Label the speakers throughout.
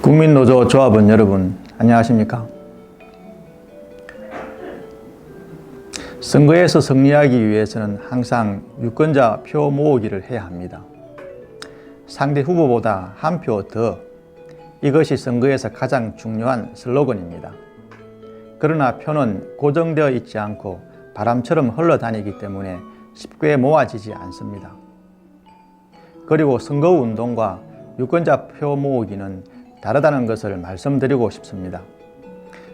Speaker 1: 국민노조 조합원 여러분, 안녕하십니까? 선거에서 승리하기 위해서는 항상 유권자 표 모으기를 해야 합니다. 상대 후보보다 한 표 더, 이것이 선거에서 가장 중요한 슬로건입니다. 그러나 표는 고정되어 있지 않고 바람처럼 흘러다니기 때문에 쉽게 모아지지 않습니다. 그리고 선거운동과 유권자 표 모으기는 다르다는 것을 말씀드리고 싶습니다.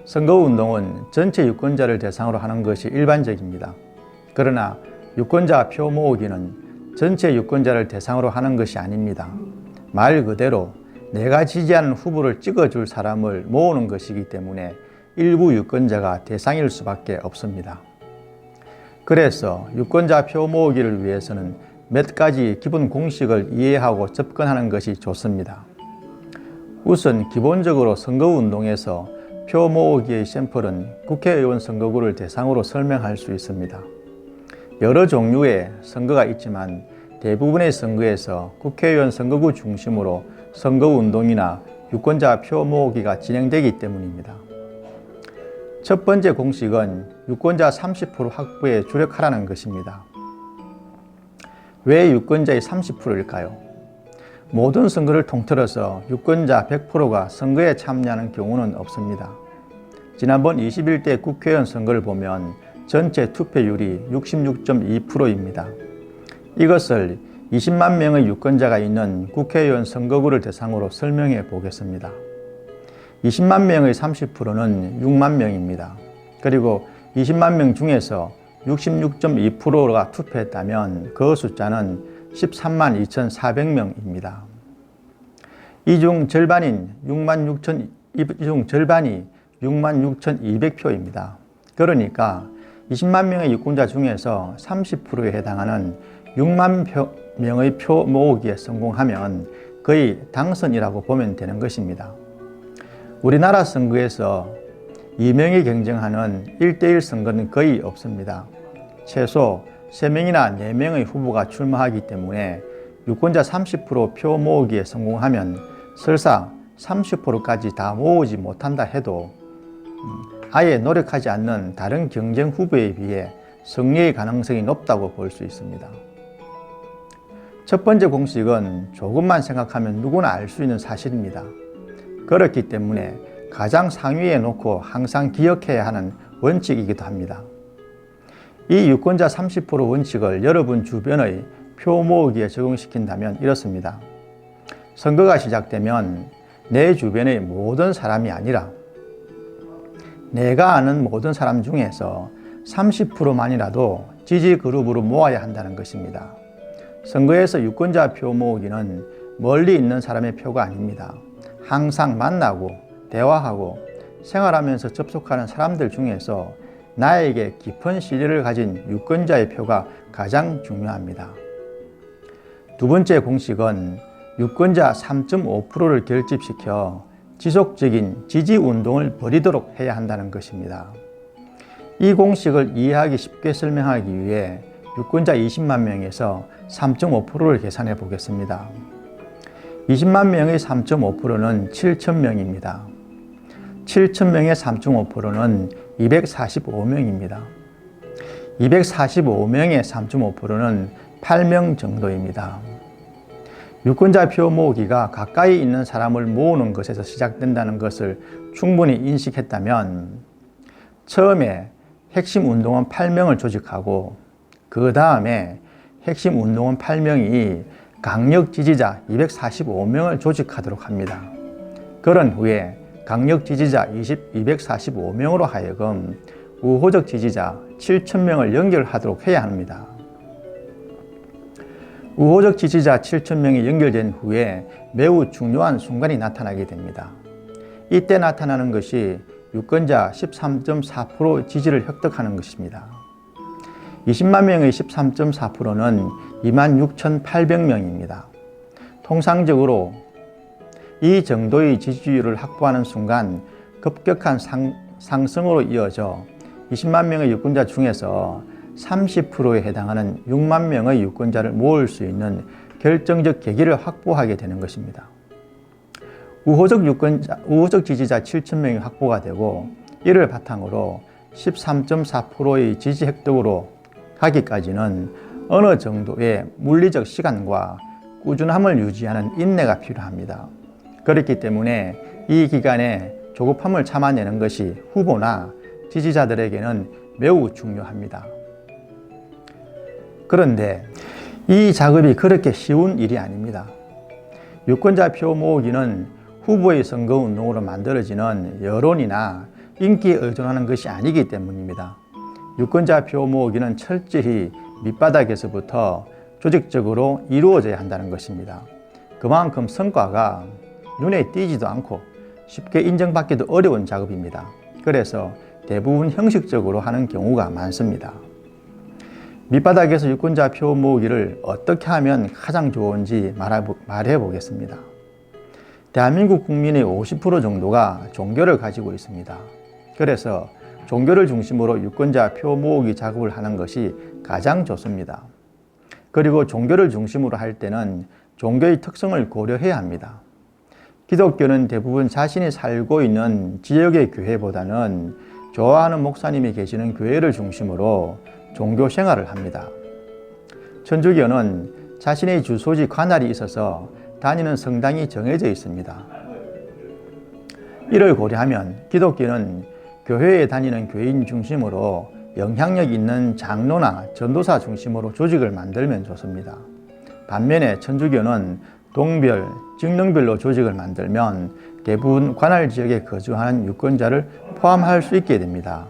Speaker 1: 선거운동은 전체 유권자를 대상으로 하는 것이 일반적입니다. 그러나 유권자 표 모으기는 전체 유권자를 대상으로 하는 것이 아닙니다. 말 그대로 내가 지지하는 후보를 찍어줄 사람을 모으는 것이기 때문에 일부 유권자가 대상일 수밖에 없습니다. 그래서 유권자 표 모으기를 위해서는 몇 가지 기본 공식을 이해하고 접근하는 것이 좋습니다. 우선 기본적으로 선거운동에서 표 모으기의 샘플은 국회의원 선거구를 대상으로 설명할 수 있습니다. 여러 종류의 선거가 있지만 대부분의 선거에서 국회의원 선거구 중심으로 선거운동이나 유권자 표 모으기가 진행되기 때문입니다. 첫 번째 공식은 유권자 30% 확보에 주력하라는 것입니다. 왜 유권자의 30%일까요? 모든 선거를 통틀어서 유권자 100%가 선거에 참여하는 경우는 없습니다. 지난번 21대 국회의원 선거를 보면 전체 투표율이 66.2%입니다. 이것을 20만 명의 유권자가 있는 국회의원 선거구를 대상으로 설명해 보겠습니다. 20만 명의 30%는 6만 명입니다. 그리고 20만 명 중에서 66.2%가 투표했다면 그 숫자는 13만 2,400명입니다. 이 중 절반이 66,200표입니다. 그러니까 20만 명의 유권자 중에서 30%에 해당하는 6만 명의 표 모으기에 성공하면 거의 당선이라고 보면 되는 것입니다. 우리나라 선거에서 2명이 경쟁하는 1대1 선거는 거의 없습니다. 최소 3명이나 4명의 후보가 출마하기 때문에 유권자 30% 표 모으기에 성공하면 설사 30%까지 다 모으지 못한다 해도 아예 노력하지 않는 다른 경쟁 후보에 비해 승리의 가능성이 높다고 볼 수 있습니다. 첫 번째 공식은 조금만 생각하면 누구나 알 수 있는 사실입니다. 그렇기 때문에 가장 상위에 놓고 항상 기억해야 하는 원칙이기도 합니다. 이 유권자 30% 원칙을 여러분 주변의 표 모으기에 적용시킨다면 이렇습니다. 선거가 시작되면 내 주변의 모든 사람이 아니라 내가 아는 모든 사람 중에서 30%만이라도 지지 그룹으로 모아야 한다는 것입니다. 선거에서 유권자 표 모으기는 멀리 있는 사람의 표가 아닙니다. 항상 만나고 대화하고 생활하면서 접촉하는 사람들 중에서 나에게 깊은 신뢰를 가진 유권자의 표가 가장 중요합니다. 두 번째 공식은 유권자 3.5%를 결집시켜 지속적인 지지 운동을 벌이도록 해야 한다는 것입니다. 이 공식을 이해하기 쉽게 설명하기 위해 유권자 20만 명에서 3.5%를 계산해 보겠습니다. 20만 명의 3.5%는 7,000명입니다. 7,000명의 3.5%는 245명입니다. 245명의 3.5%는 8명 정도입니다. 유권자 표 모으기가 가까이 있는 사람을 모으는 것에서 시작된다는 것을 충분히 인식했다면 처음에 핵심 운동원 8명을 조직하고 그 다음에 핵심 운동원 8명이 강력 지지자 245명을 조직하도록 합니다. 그런 후에 강력 지지자 245명으로 하여금 우호적 지지자 7,000명을 연결하도록 해야 합니다. 우호적 지지자 7,000명이 연결된 후에 매우 중요한 순간이 나타나게 됩니다. 이때 나타나는 것이 유권자 13.4% 지지를 획득하는 것입니다. 20만 명의 13.4%는 26,800명입니다. 통상적으로 이 정도의 지지율을 확보하는 순간 급격한 상승으로 이어져 20만 명의 유권자 중에서 30%에 해당하는 6만 명의 유권자를 모을 수 있는 결정적 계기를 확보하게 되는 것입니다. 우호적 지지자 7,000명이 확보가 되고 이를 바탕으로 13.4%의 지지 획득으로 가기까지는 어느 정도의 물리적 시간과 꾸준함을 유지하는 인내가 필요합니다. 그렇기 때문에 이 기간에 조급함을 참아내는 것이 후보나 지지자들에게는 매우 중요합니다. 그런데 이 작업이 그렇게 쉬운 일이 아닙니다. 유권자 표 모으기는 후보의 선거운동으로 만들어지는 여론이나 인기에 의존하는 것이 아니기 때문입니다. 유권자 표 모으기는 철저히 밑바닥에서부터 조직적으로 이루어져야 한다는 것입니다. 그만큼 성과가 눈에 띄지도 않고 쉽게 인정받기도 어려운 작업입니다. 그래서 대부분 형식적으로 하는 경우가 많습니다. 밑바닥에서 유권자 표 모으기를 어떻게 하면 가장 좋은지 말해 보겠습니다. 대한민국 국민의 50% 정도가 종교를 가지고 있습니다. 그래서 종교를 중심으로 유권자 표 모으기 작업을 하는 것이 가장 좋습니다. 그리고 종교를 중심으로 할 때는 종교의 특성을 고려해야 합니다. 기독교는 대부분 자신이 살고 있는 지역의 교회보다는 좋아하는 목사님이 계시는 교회를 중심으로 종교 생활을 합니다. 천주교는 자신의 주소지 관할이 있어서 다니는 성당이 정해져 있습니다. 이를 고려하면 기독교는 교회에 다니는 교인 중심으로 영향력 있는 장로나 전도사 중심으로 조직을 만들면 좋습니다. 반면에 천주교는 동별, 직능별로 조직을 만들면 대부분 관할 지역에 거주하는 유권자를 포함할 수 있게 됩니다.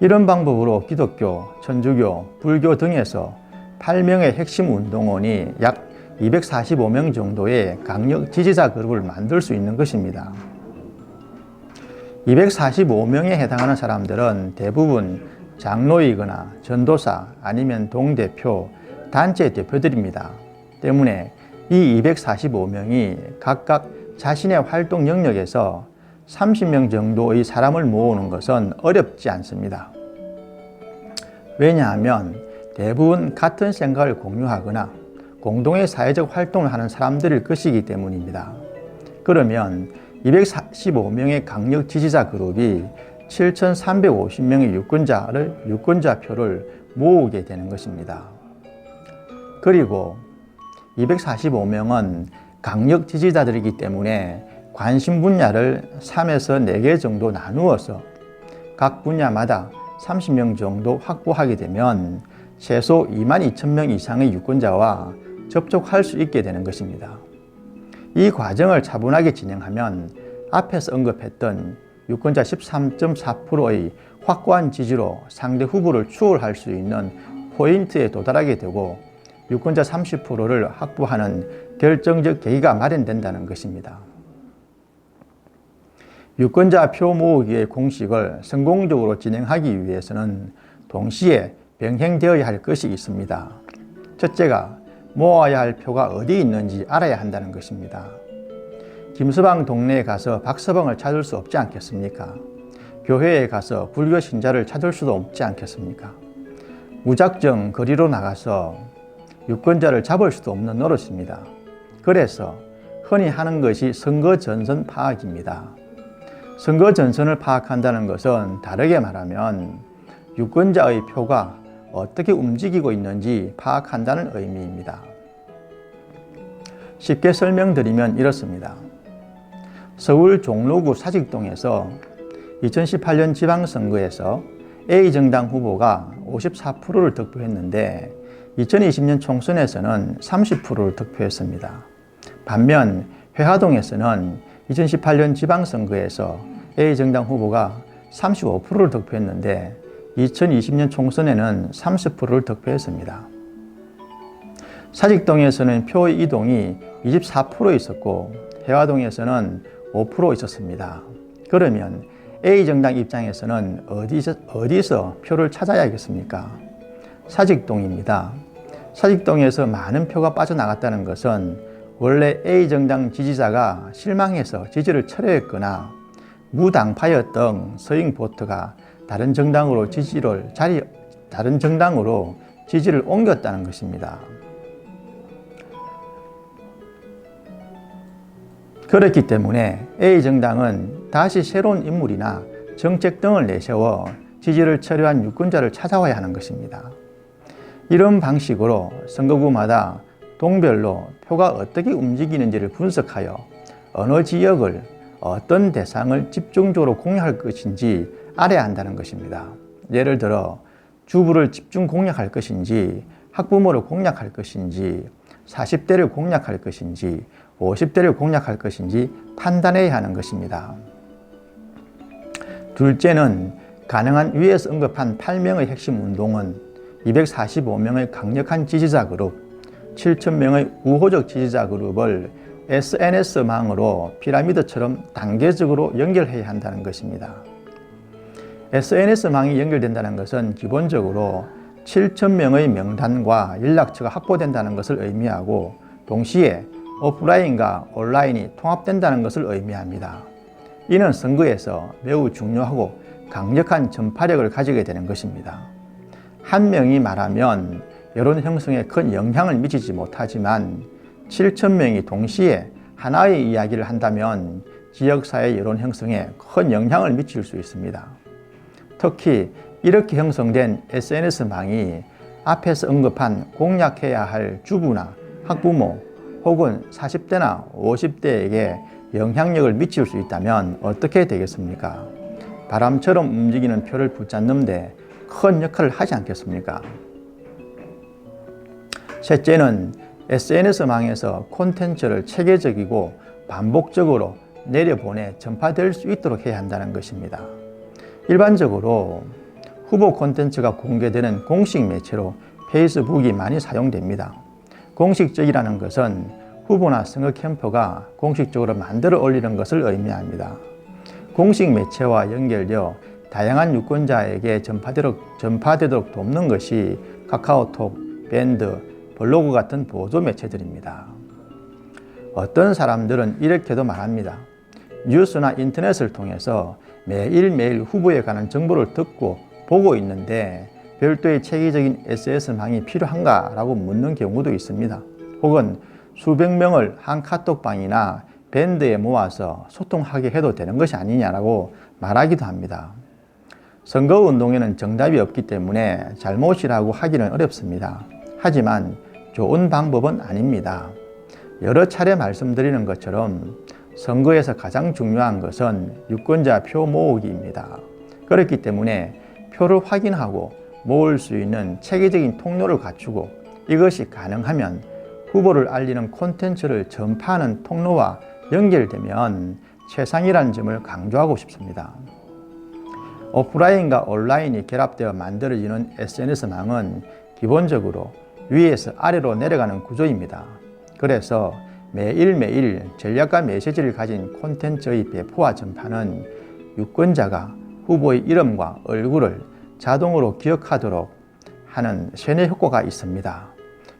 Speaker 1: 이런 방법으로 기독교, 천주교, 불교 등에서 8명의 핵심 운동원이 약 245명 정도의 강력 지지자 그룹을 만들 수 있는 것입니다. 245명에 해당하는 사람들은 대부분 장로이거나 전도사 아니면 동대표, 단체 대표들입니다. 때문에 이 245명이 각각 자신의 활동 영역에서 30명 정도의 사람을 모으는 것은 어렵지 않습니다. 왜냐하면 대부분 같은 생각을 공유하거나 공동의 사회적 활동을 하는 사람들일 것이기 때문입니다. 그러면 245명의 강력 지지자 그룹이 7,350명의 유권자표를 모으게 되는 것입니다. 그리고 245명은 강력 지지자들이기 때문에 관심 분야를 3에서 4개 정도 나누어서 각 분야마다 30명 정도 확보하게 되면 최소 22,000명 이상의 유권자와 접촉할 수 있게 되는 것입니다. 이 과정을 차분하게 진행하면 앞에서 언급했던 유권자 13.4%의 확고한 지지로 상대 후보를 추월할 수 있는 포인트에 도달하게 되고 유권자 30%를 확보하는 결정적 계기가 마련된다는 것입니다. 유권자 표 모으기의 공식을 성공적으로 진행하기 위해서는 동시에 병행되어야 할 것이 있습니다. 첫째가 모아야 할 표가 어디 있는지 알아야 한다는 것입니다. 김서방 동네에 가서 박서방을 찾을 수 없지 않겠습니까? 교회에 가서 불교 신자를 찾을 수도 없지 않겠습니까? 무작정 거리로 나가서 유권자를 잡을 수도 없는 노릇입니다. 그래서 흔히 하는 것이 선거 전선 파악입니다. 선거 전선을 파악한다는 것은 다르게 말하면 유권자의 표가 어떻게 움직이고 있는지 파악한다는 의미입니다. 쉽게 설명드리면 이렇습니다. 서울 종로구 사직동에서 2018년 지방선거에서 A정당 후보가 54%를 득표했는데 2020년 총선에서는 30%를 득표했습니다. 반면 회화동에서는 2018년 지방선거에서 A정당 후보가 35%를 득표했는데 2020년 총선에는 30%를 득표했습니다. 사직동에서는 표 이동이 24% 있었고 회화동에서는 5% 있었습니다. 그러면 A정당 입장에서는 어디서 표를 찾아야겠습니까? 사직동입니다. 사직동에서 많은 표가 빠져나갔다는 것은 원래 A정당 지지자가 실망해서 지지를 철회했거나 무당파였던 서잉보트가 다른 정당으로 지지를 옮겼다는 것입니다. 그렇기 때문에 A정당은 다시 새로운 인물이나 정책 등을 내세워 지지를 철회한 유권자를 찾아와야 하는 것입니다. 이런 방식으로 선거구마다 동별로 표가 어떻게 움직이는지를 분석하여 어느 지역을 어떤 대상을 집중적으로 공략할 것인지 알아야 한다는 것입니다. 예를 들어 주부를 집중 공략할 것인지, 학부모를 공략할 것인지, 40대를 공략할 것인지, 50대를 공략할 것인지 판단해야 하는 것입니다. 둘째는 가능한 위에서 언급한 8명의 핵심 운동은 245명의 강력한 지지자 그룹, 7,000명의 우호적 지지자 그룹을 SNS망으로 피라미드처럼 단계적으로 연결해야 한다는 것입니다. SNS망이 연결된다는 것은 기본적으로 7,000명의 명단과 연락처가 확보된다는 것을 의미하고 동시에 오프라인과 온라인이 통합된다는 것을 의미합니다. 이는 선거에서 매우 중요하고 강력한 전파력을 가지게 되는 것입니다. 한 명이 말하면 여론 형성에 큰 영향을 미치지 못하지만 7,000명이 동시에 하나의 이야기를 한다면 지역사회 여론 형성에 큰 영향을 미칠 수 있습니다. 특히 이렇게 형성된 SNS망이 앞에서 언급한 공략해야 할 주부나 학부모 혹은 40대나 50대에게 영향력을 미칠 수 있다면 어떻게 되겠습니까? 바람처럼 움직이는 표를 붙잡는 데 큰 역할을 하지 않겠습니까? 셋째는 SNS망에서 콘텐츠를 체계적이고 반복적으로 내려보내 전파될 수 있도록 해야 한다는 것입니다. 일반적으로 후보 콘텐츠가 공개되는 공식 매체로 페이스북이 많이 사용됩니다. 공식적이라는 것은 후보나 선거 캠프가 공식적으로 만들어 올리는 것을 의미합니다. 공식 매체와 연결되어 다양한 유권자에게 전파되도록 돕는 것이 카카오톡, 밴드, 블로그 같은 보조 매체들입니다. 어떤 사람들은 이렇게도 말합니다. 뉴스나 인터넷을 통해서 매일매일 후보에 관한 정보를 듣고 보고 있는데 별도의 체계적인 SNS망이 필요한가? 라고 묻는 경우도 있습니다. 혹은 수백 명을 한 카톡방이나 밴드에 모아서 소통하게 해도 되는 것이 아니냐라고 말하기도 합니다. 선거운동에는 정답이 없기 때문에 잘못이라고 하기는 어렵습니다. 하지만 좋은 방법은 아닙니다. 여러 차례 말씀드리는 것처럼 선거에서 가장 중요한 것은 유권자 표 모으기입니다. 그렇기 때문에 표를 확인하고 모을 수 있는 체계적인 통로를 갖추고 이것이 가능하면 후보를 알리는 콘텐츠를 전파하는 통로와 연결되면 최상이라는 점을 강조하고 싶습니다. 오프라인과 온라인이 결합되어 만들어지는 SNS망은 기본적으로 위에서 아래로 내려가는 구조입니다. 그래서 매일매일 전략과 메시지를 가진 콘텐츠의 배포와 전파는 유권자가 후보의 이름과 얼굴을 자동으로 기억하도록 하는 세뇌 효과가 있습니다.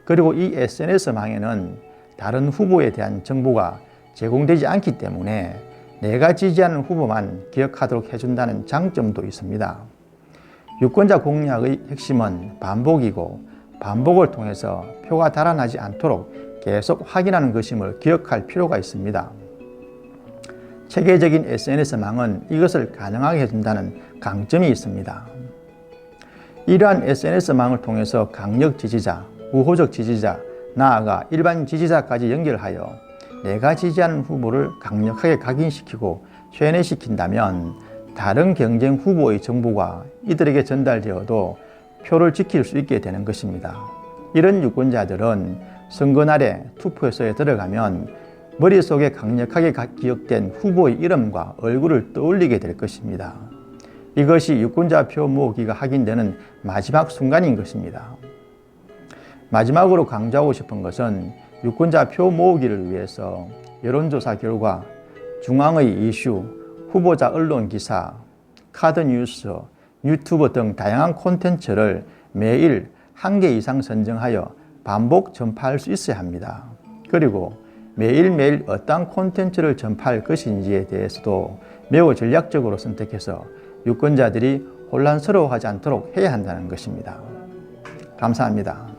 Speaker 1: 그리고 이 SNS망에는 다른 후보에 대한 정보가 제공되지 않기 때문에 내가 지지하는 후보만 기억하도록 해준다는 장점도 있습니다. 유권자 공략의 핵심은 반복이고 반복을 통해서 표가 달아나지 않도록 계속 확인하는 것임을 기억할 필요가 있습니다. 체계적인 SNS망은 이것을 가능하게 해준다는 강점이 있습니다. 이러한 SNS망을 통해서 강력 지지자, 우호적 지지자, 나아가 일반 지지자까지 연결하여 내가 지지하는 후보를 강력하게 각인시키고 세뇌시킨다면 다른 경쟁 후보의 정보가 이들에게 전달되어도 표를 지킬 수 있게 되는 것입니다. 이런 유권자들은 선거날에 투표소에 들어가면 머릿속에 강력하게 기억된 후보의 이름과 얼굴을 떠올리게 될 것입니다. 이것이 유권자 표 모으기가 확인되는 마지막 순간인 것입니다. 마지막으로 강조하고 싶은 것은 유권자 표 모으기를 위해서 여론조사 결과, 중앙의 이슈, 후보자 언론 기사, 카드 뉴스, 유튜브 등 다양한 콘텐츠를 매일 1개 이상 선정하여 반복 전파할 수 있어야 합니다. 그리고 매일매일 어떤 콘텐츠를 전파할 것인지에 대해서도 매우 전략적으로 선택해서 유권자들이 혼란스러워하지 않도록 해야 한다는 것입니다. 감사합니다.